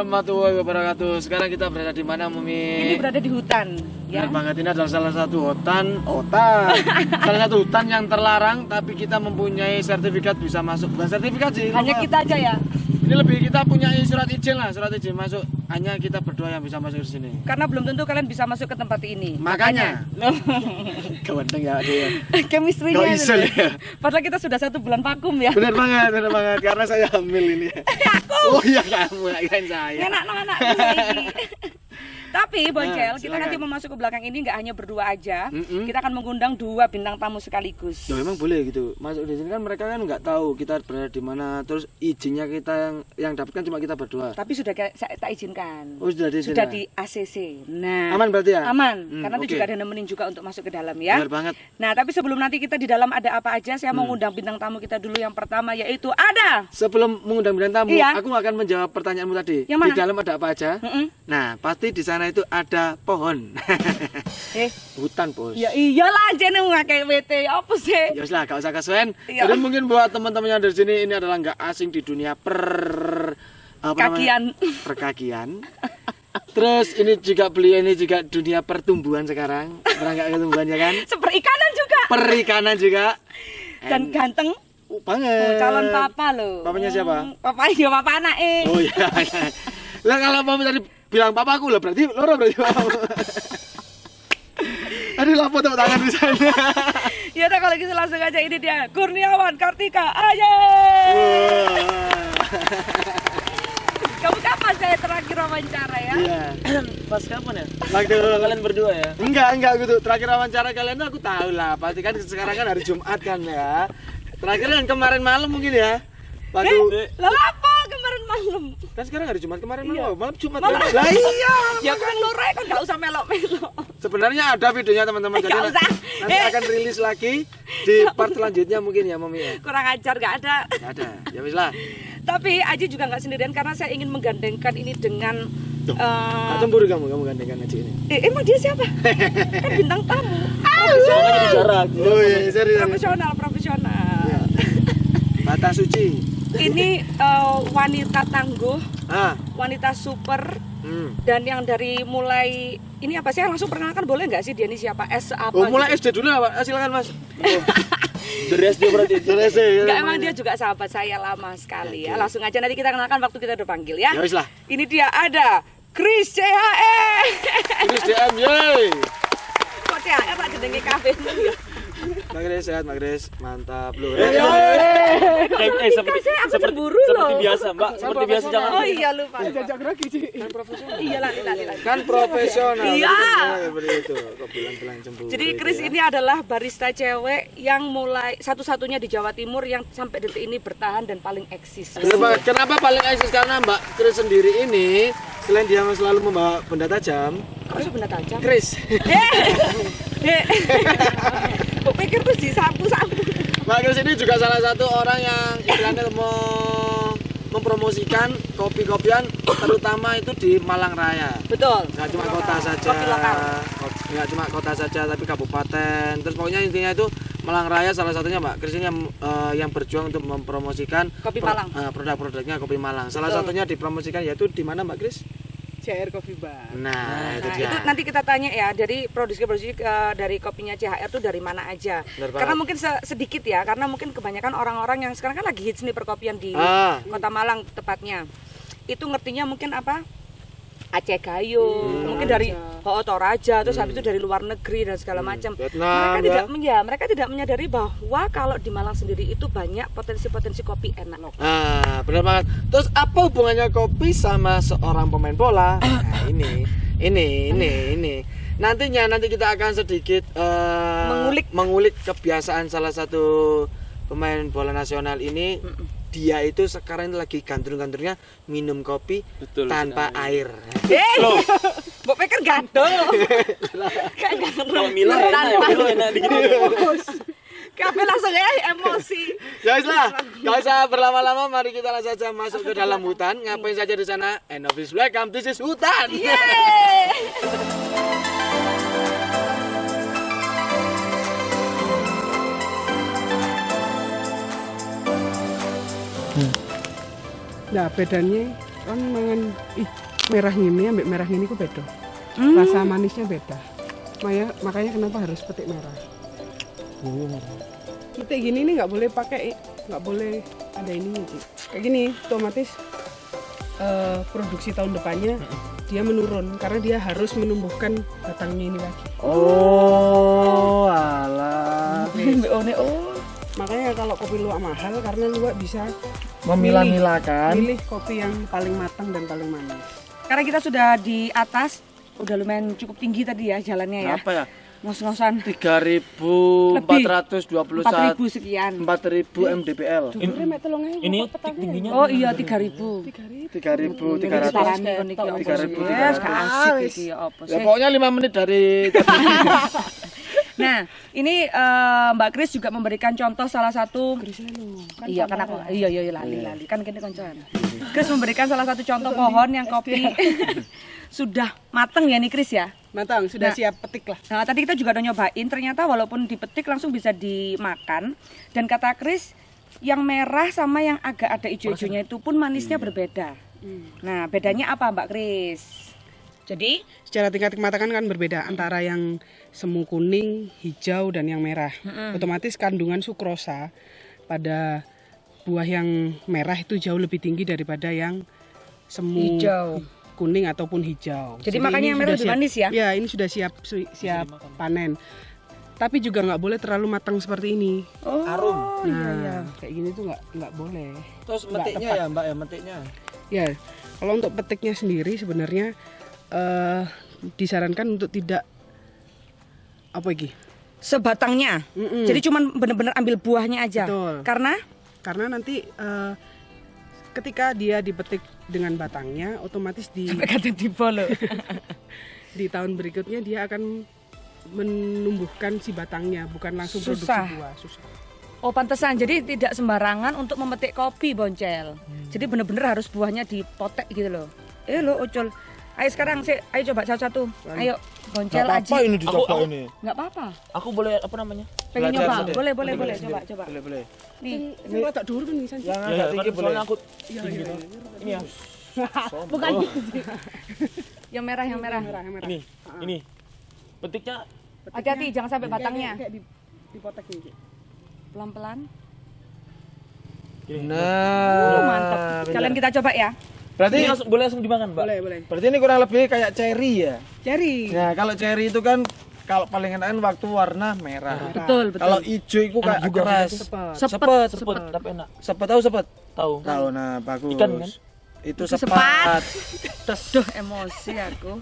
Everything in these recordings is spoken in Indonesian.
warahmatullahi wabarakatuh. Sekarang kita berada di mana, Mumi? Ini berada di hutan. Ya. Benar banget, ini adalah salah satu salah satu hutan yang terlarang, tapi kita mempunyai sertifikat bisa masuk. Bukan sertifikat sih. Hanya kita aja ya. Ini lebih kita punya surat izin lah, surat izin masuk. Hanya kita berdua yang bisa masuk ke sini. Karena belum tentu kalian bisa masuk ke tempat ini. Makanya. Gawandeng ya dia. Chemistry-nya Gak itu iso deh. ya. Padahal kita sudah 1 bulan vakum ya. Benar banget. Karena saya hamil ini. Aku. Oh iya kamu, kirain saya. Anak-anak ini. Tapi Boncel, kita silakan. nanti mau masuk ke belakang ini nggak hanya berdua aja. Kita akan mengundang 2 bintang tamu sekaligus. Ya memang boleh gitu. Masuk di sini kan mereka kan nggak tahu kita berada di mana. Terus izinnya kita yang dapatkan cuma kita berdua. Tapi sudah saya tak izinkan. Oh sudah di sini. Sudah di ACC. Nah, Aman berarti ya? Aman. Karena oke. itu juga ada nemenin juga untuk masuk ke dalam ya. Benar banget. Nah, tapi sebelum nanti kita di dalam ada apa aja, saya mau ngundang bintang tamu kita dulu yang pertama, yaitu ada. Sebelum mengundang bintang tamu, Iya. aku akan menjawab pertanyaanmu tadi. Yang mana? Di dalam ada apa aja? Nah, pasti di sana itu ada pohon. Hutan, Bos. Ya iyalah jeneng ngakei WT apa sih? Ya wis lah, gak usah kesuwen. Iya. Jadi mungkin buat teman-teman yang dari sini ini adalah nggak asing di dunia Kakian. perkakian. Terus ini juga beliau ini juga dunia pertumbuhan sekarang. Pernah nggak ketumbuhannya kan? Seperikanan juga. Perikanan juga. Dan ganteng. Banget. Calon papa loh. Papanya siapa? Papa ya papa anake. Oh iya. Lah kalau mami tadi bilang papaku lah berarti loro berarti papamu. Aduh lah foto tangan di sana. Ya udah kalau gitu langsung aja, ini dia Kurniawan Kartika. Ayo. Kamu kapan saya terakhir wawancara ya? Iya. Pas kapan ya? Waktu Kalian berdua ya? enggak gitu. Terakhir wawancara kalian tuh aku tahu lah. Pasti kan sekarang kan hari Jumat kan ya. Terakhir kan kemarin malam mungkin ya. Waktu Lah apa kemarin malam? kan sekarang hari Jumat kemarin malam. Malam Jumat. Malam. Lah iya. Ya kan loro kan enggak usah melok-melok. Sebenarnya ada videonya teman-teman. Jadi Nggak usah. nanti akan rilis lagi di part selanjutnya mungkin ya Mami ya. Kurang ajar enggak ada. Nggak ada. Ya wis lah. Tapi Aji juga nggak sendirian karena saya ingin menggandengkan ini dengan Nggak cemburu kamu gandengkan aja ini. emang dia siapa? Kan bintang tamu. Makanya di jarak. Oh iya, serius. Profesional. Bata suci. Ini wanita tangguh, wanita super, dan yang dari mulai ini apa sih? Langsung perkenalkan boleh nggak sih dia ini siapa? S apa? Oh, mulai gitu? SD dulu Pak. Silakan Mas. Dari SD berarti. Dari SD. Enggak, emang dia juga sahabat saya lama sekali ya. Langsung aja nanti kita kenalkan waktu kita udah panggil ya. Ya wis lah. Ini dia ada Chris CHR. Chris DM, yeay. Kok CHR tak jenenge kafe. Mak Gres sehat, Mak Gres. Mantap lu. Seperti biasa, Mbak. Seperti biasa jangan. Oh iya lupa. Kan profesional. Iya lah. Kan profesional. Iya. Seperti itu. Kok bilang cemburu. Jadi itu Chris ya. ini adalah barista cewek yang mulai satu-satunya di Jawa Timur yang sampai detik ini bertahan dan paling eksis. Bener banget. Kenapa paling eksis? Karena Mbak Chris sendiri ini selain dia selalu membawa benda tajam, Kok benda tajam? Chris. Kok pikir terus disapu-sapu. Mbak Chris ini juga salah satu orang yang istilahnya mempromosikan kopi-kopian terutama itu di Malang Raya. Betul. Nggak cuma kota saja, Kopi lokal. nggak cuma kota saja tapi kabupaten. Terus pokoknya intinya itu Malang Raya salah satunya Mbak Chris ini yang berjuang untuk mempromosikan Kopi Malang. Produk-produknya kopi Malang. Salah Betul. satunya dipromosikan yaitu di mana Mbak Chris? CHR Coffee Bar. Nah, itu Nah, dia. itu nanti kita tanya ya dari produksi dari kopinya CHR tuh dari mana aja. Benar Karena banget. mungkin sedikit ya, karena mungkin kebanyakan orang-orang yang sekarang kan lagi hits nih perkopian di Kota Malang tepatnya. Itu ngertinya mungkin apa? Aceh Gayung, mungkin dari Toraja, terus habis itu dari luar negeri dan segala macam. Vietnam, Mereka tidak menyadari bahwa kalau di Malang sendiri itu banyak potensi-potensi kopi enak. Ah, benar banget. Terus apa hubungannya kopi sama seorang pemain bola? Nah, ini. Nanti kita akan sedikit mengulik kebiasaan salah satu pemain bola nasional ini. Dia itu sekarang lagi gandrung-gandrungnya minum kopi tanpa air. Mbok pikir gadol. Kalau Milo enak ya, Milo enak dikit. Kafe langsung ya emosi. Ya wis lah, gak usah berlama-lama, mari kita langsung saja masuk ke dalam hutan. Ngapain saja di sana? End of this welcome, this is hutan. Nah, bedanya kan mangan merah ini ambek merah ini ku beda. Rasa manisnya beda. Makanya kenapa harus petik merah. Petik gini nih nggak boleh ada ininya sih. Kayak gini otomatis produksi tahun depannya dia menurun karena dia harus menumbuhkan batangnya ini lagi. Oh, alah. Makanya kalau kopi luwak mahal karena luwak bisa Memilah-milahkan. milih kopi yang paling matang dan paling manis. Karena kita sudah di atas, udah lumayan cukup tinggi tadi ya jalannya ya. Apa ya? Ngos-ngosan 3.421 4.000 sekian. 4.000 mdpl. Ini tingginya. Oh iya 3.000. 3.300. 3.300. Yes, gak asik iki ya apa Ya sih. pokoknya 5 menit dari Nah, ini Mbak Kris juga memberikan contoh salah satu iya kan aku iya lali kan kene koncoan. Kris memberikan salah satu contoh pohon yang kopi sudah mateng ya nih Kris ya. Matang, sudah siap petik lah. Nah, tadi kita juga udah nyobain, ternyata walaupun dipetik langsung bisa dimakan. Dan kata Kris, yang merah sama yang agak ada ijo-ijonya itu pun manisnya berbeda. Nah, bedanya apa Mbak Kris? Jadi, Secara tingkat kematangan kan berbeda antara yang semu kuning, hijau, dan yang merah. Otomatis kandungan sukrosa pada buah yang merah itu jauh lebih tinggi daripada yang semu hijau. kuning ataupun hijau. Jadi makanya ini yang merah sudah lebih manis ya? Ya, ini sudah siap panen. Tapi juga nggak boleh terlalu matang seperti ini. Oh, Harum. iya. Kayak gini tuh nggak boleh. Terus Nggak metiknya tepat. ya Mbak ya, metiknya. Ya, kalau untuk petiknya sendiri sebenarnya disarankan untuk tidak apa iki? Sebatangnya. Jadi cuman bener-bener ambil buahnya aja. Betul. Karena nanti ketika dia dipetik dengan batangnya, otomatis Kata di bolo. di tahun berikutnya dia akan menumbuhkan si batangnya, bukan langsung Susah. produksi buah. Susah. Oh pantesan, jadi tidak sembarangan untuk memetik kopi Boncel. Jadi bener-bener harus buahnya dipotek gitu loh. Lo Ucul, ayo sekarang sih, ayo coba satu-satu. Ayo Boncel Aji. Apa ini dicoba Aku- ini? Nggak apa-apa. Aku boleh apa namanya? Pengen Belajar nyoba? sendiri. Boleh, Boleh coba. Boleh. Nih, Ini tak dulu kan bisa. Yang Ya, agak tinggi boleh. soalnya aku Iya. ini ya. bukan gitu. Yang merah. Merah. Ini. Petiknya Hati-hati, jangan sampai batangnya. Kayak dipotek ini. Pelan-pelan. Nah, Mantap. Kalian kita coba ya. berarti ini boleh langsung dimakan, Mbak. Boleh. berarti ini kurang lebih kayak cherry ya. Cherry. Nah, kalau cherry itu kan kalau paling enak waktu warna merah. Betul. Kalau hijau itu kayak juga keras. Sepet. Sepet tapi enak. Sepet tahu sepet? Tahu. Tahu. Nah, bagus. Ikan, kan? Itu Itu sepat. Duh, emosi aku.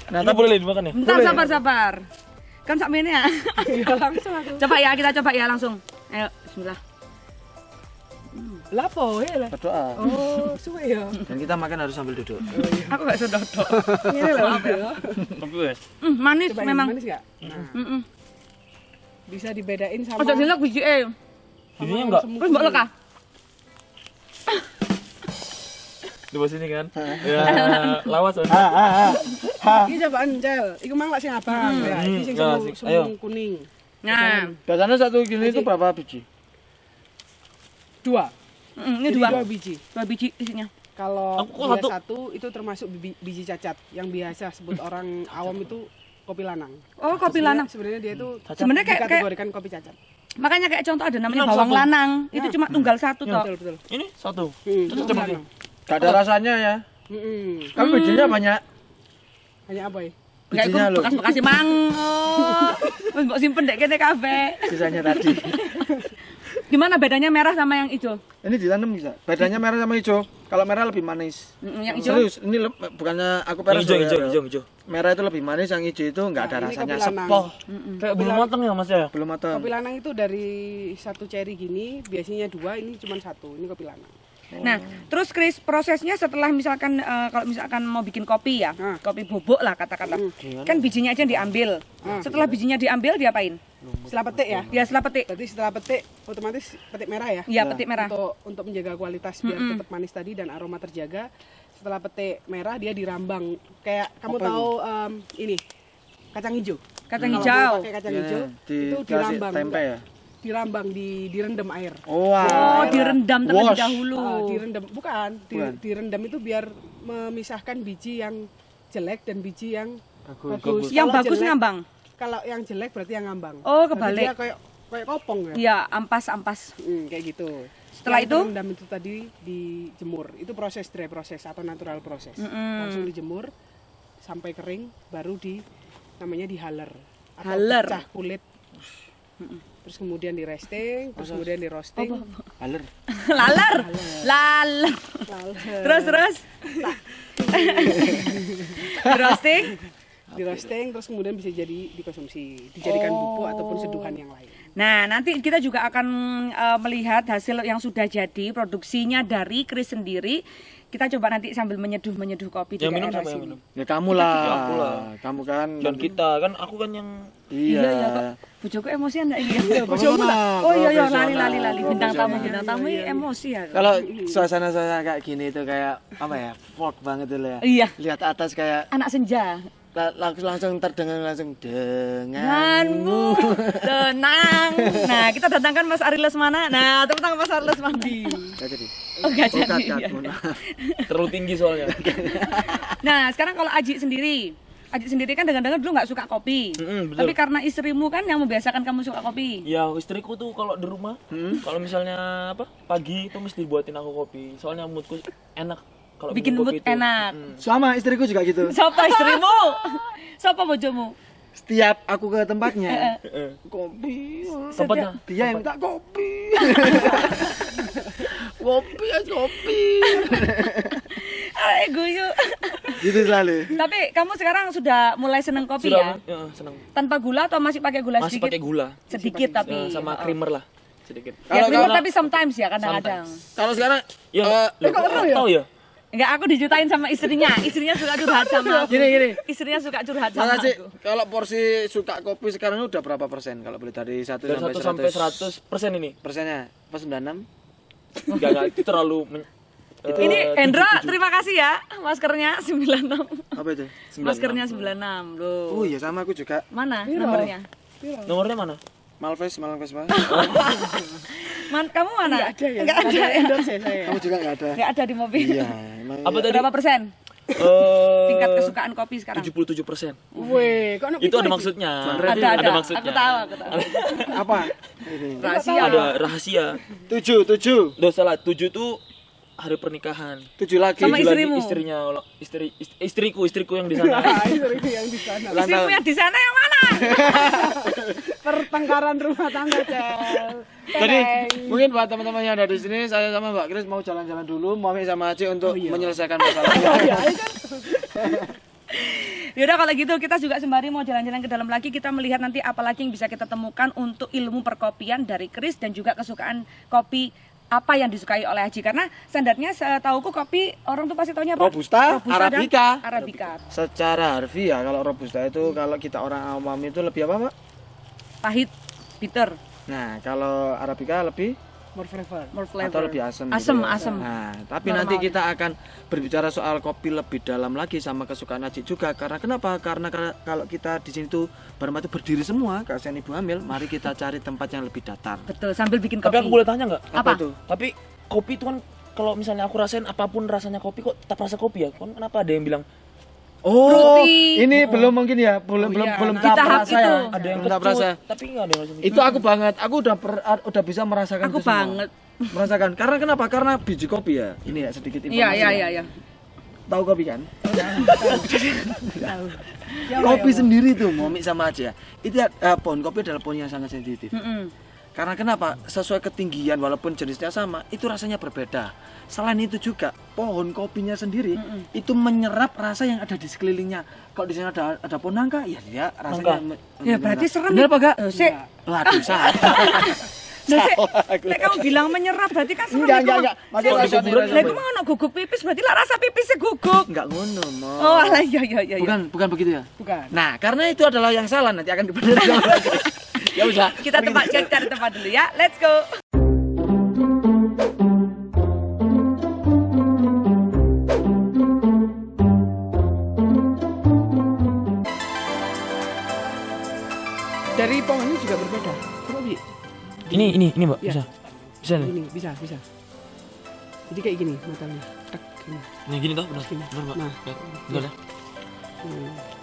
Nah, Ini boleh dimakan ya? Bentar, sabar. Kan sak menit ya. Langsung aku. Coba ya, kita coba ya langsung. Ayo, bismillah. Lapo ya lah. Berdoa. Oh, suwe ya. Dan kita makan harus sambil duduk. Aku gak sedot. Ini loh. Tapi wes. Manis Coba memang. manis enggak? Nah, bisa dibedain sama Ojo dilek biji Bijinya enggak Wis mbok lekah. di bawah sini kan? Ya, lawas kan? Iki cobaan Cel. Iku mang lak sing abang. Ya, iki sing Ya, semu ayo. kuning. Nah, Biasanya satu gini itu berapa biji? 2. ini Jadi dua 2 biji. biji isinya. Kalau Aku dia satu. satu itu termasuk biji cacat yang biasa sebut orang awam itu kopi lanang. Oh, kopi lanang. Sebenarnya dia itu Sebenarnya kayak dikategorikan kopi cacat. makanya kayak contoh ada namanya Enam, bawang satu. lanang. Itu cuma tunggal satu toh. Betul. Ini satu. Itu coba lanang. Gak ada rasanya ya. Kan bijinya banyak. Hanya apa ya? Enggak iku Bijinya loh. bekas-bekas mango. Wis mbok simpen dek kene kabeh. Sisanya tadi. Gimana bedanya merah sama yang hijau? Ini ditanam bisa. Bedanya merah sama hijau. Kalau merah lebih manis. Yang hijau. Serius, ini bukannya aku peres. Yang loh ya. hijau. Merah itu lebih manis, yang hijau itu nggak ada Nah, ini rasanya. kopi lanang. Sepoh. Kayak belum matang ya, Mas ya? Belum matang. Kopi lanang itu dari satu cherry gini, biasanya 2, ini cuma 1. Ini kopi lanang. Nah, terus Kris, prosesnya setelah misalkan kalau misalkan mau bikin kopi ya, Nah. kopi bubuk lah katakanlah. Kan bijinya aja yang diambil. Setelah bijinya diambil diapain? Setelah petik ya. Ya setelah petik. Berarti setelah petik otomatis petik merah ya. Ya, petik merah. Untuk menjaga kualitas biar tetap manis tadi dan aroma terjaga. Setelah petik merah dia dirambang. Kayak kamu tahu ini kacang hijau. Kacang Kalau hijau. mau pakai kacang hijau itu Dikasih dirambang. tempe ya. dirambang, direndam air. Oh, direndam terlebih dahulu. Direndam direndam itu biar memisahkan biji yang jelek dan biji yang bagus. Yang Kalau bagus jelek- ngambang. Kalau yang jelek berarti yang ngambang. Oh, Berarti kebalik. dia kayak kopong ya. Iya, ampas-ampas. Kayak gitu. Setelah Yang itu? direndam itu tadi dijemur. Itu proses dry proses atau natural proses. Langsung dijemur sampai kering, baru namanya dihaler atau Haler. pecah kulit. Terus kemudian di resting, terus kemudian di roasting. Haler. Laler. Terus. Di roasting. Di roasting terus kemudian bisa jadi dikonsumsi, dijadikan bubuk ataupun seduhan yang lain. Nah, nanti kita juga akan melihat hasil yang sudah jadi, produksinya dari Chris sendiri. Kita coba nanti sambil menyeduh kopi di Yang minum daerah siapa yang sini. minum? Ya kamu lah. Aku lah. Kamu kan. Dan kita kan aku kan yang Iya. Bojoku emosian enggak iya? Profesional, Oh iya profesional. lali bintang tamu ini emosi ya. Kalau suasana kayak gini itu kayak apa ya? Folk banget itu ya. Iya. Lihat atas kayak Anak senja. langsung terdengar langsung Denganmu denganmu. tenang. Nah, kita datangkan Mas Ari Lesmana. Nah, tepuk tangan Mas Ari Lesmana. Nggak jadi. Oh, enggak Oh, jadi. cut, ya. mohon maaf. terlalu tinggi soalnya. Nah, sekarang kalau Aji sendiri kan dengar-dengar dulu nggak suka kopi. Betul. Tapi karena istrimu kan yang membiasakan kamu suka kopi. Ya istriku tuh kalau di rumah, kalau misalnya apa pagi itu mesti buatin aku kopi. Soalnya moodku enak kalau Bikin minum mood kopi itu. enak. Sama istriku juga gitu. Siapa istrimu? Siapa bojomu? Setiap aku ke tempatnya, Heeh. kopi. Tempatnya. Dia yang minta kopi. kopi. Guyu. Gitu selalu. Tapi kamu sekarang sudah mulai seneng kopi Sudah, ya? senang. Tanpa gula atau masih pakai gula Masih sedikit? pakai gula. Sedikit tapi. Sama creamer lah sedikit. Ya, creamer kalau- tapi sometimes ya kadang-kadang. Kalau sekarang Ya, tahu ya? Enggak, aku dijutain sama istrinya. Istrinya suka curhat sama aku. Gini. Istrinya suka curhat sama Masa sih aku. kalau porsi suka kopi sekarang udah berapa persen kalau boleh dari 1 Dari 1 sampai 100 100% ini. persennya? Pas 96? Enggak itu terlalu Ini Hendra, terima kasih ya. Maskernya 96. Apa itu? Maskernya 96 loh. Oh iya sama aku juga. Mana nomornya? Nomornya mana? Malves Pak. Kamu mana? Enggak ada ya. Enggak ada. Endorse ya saya. Kamu juga nggak ada. Enggak ada di mobil. Iya, emang Apa tadi? Berapa persen Eh, tingkat kesukaan kopi sekarang? 77%. Weh, kok Itu ada maksudnya. Ada maksudnya. Aku tahu. apa? Ini. Rahasia. Ada rahasia. 7. Udah salah, 7 tuh hari pernikahan. 7 lagi. Sama 7 lagi istrimu? istrinya, istriku yang di sana. Itu yang di sana. Ulang Istrimu tahun. yang di sana yang mana? Pertengkaran rumah tangga, Cel. Jadi mungkin buat teman-teman yang ada di sini, saya sama Mbak Kris mau jalan-jalan dulu, Mami sama Aceh untuk menyelesaikan masalah. Yaudah kalau gitu kita juga sembari mau jalan-jalan ke dalam lagi, kita melihat nanti apa lagi yang bisa kita temukan untuk ilmu perkopian dari Chris dan juga kesukaan kopi apa yang disukai oleh Haji. Karena standarnya setauku kopi orang tuh pasti taunya apa? Robusta, dan Arabica. Arabica. Secara harfiah kalau Robusta itu kalau kita orang awam itu lebih apa, Pak? Pahit, bitter, Nah, kalau Arabica lebih More flavor. more flavor. atau lebih asam. Asam, gitu ya. asam. Nah, tapi Normal. nanti kita akan berbicara soal kopi lebih dalam lagi sama kesukaan Aji juga. Karena kenapa? Karena kalau kita di sini tuh bermata berdiri semua, kasihan ibu hamil, mari kita cari tempat yang lebih datar. Betul, sambil bikin kopi. Tapi aku boleh tanya nggak? Apa? itu? Tapi kopi itu kan kalau misalnya aku rasain apapun rasanya kopi kok tetap rasa kopi ya. Kan kenapa ada yang bilang Oh, Fruity. ini belum mungkin ya, belum Di tahap tahap rasa ya. itu. ada yang Belum tahap kecut, rasa. tapi nggak ada yang rasa Itu aku banget, aku udah bisa merasakan Aku itu semua. banget. Merasakan. Karena kenapa? Karena biji kopi ya. Ini ya sedikit informasi. Iya. Tahu kopi kan? Kopi sendiri tuh, Momi sama aja. Itu pohon kopi adalah pohon yang sangat sensitif. Karena kenapa? Sesuai ketinggian walaupun jenisnya sama, itu rasanya berbeda. Selain itu juga pohon kopinya sendiri itu menyerap rasa yang ada di sekelilingnya. Kalau di sini ada pohon nangka, ya dia rasanya Ya berarti serem. Bener apa enggak? Sik. Waduh, salah. Nek kamu bilang menyerap berarti kan serem. Enggak. Kalau di kuburan Lah iku ngono guguk pipis berarti lah rasa pipisnya guguk. Enggak ngono, Mo. Oh, alah iya. Bukan begitu ya? Bukan. Nah, karena itu adalah yang salah nanti akan dibenerin. Ya udah. Kita cari tempat dulu ya. Let's go. Dari pohonnya juga berbeda. Coba Bi. Ini Mbak, Ya. bisa. Bisa nih. Ini bisa. Jadi kayak gini matanya. Tak gini. Nih gini toh, benar. Gini. Benar, Mbak. Nah. Benar ya. Hmm.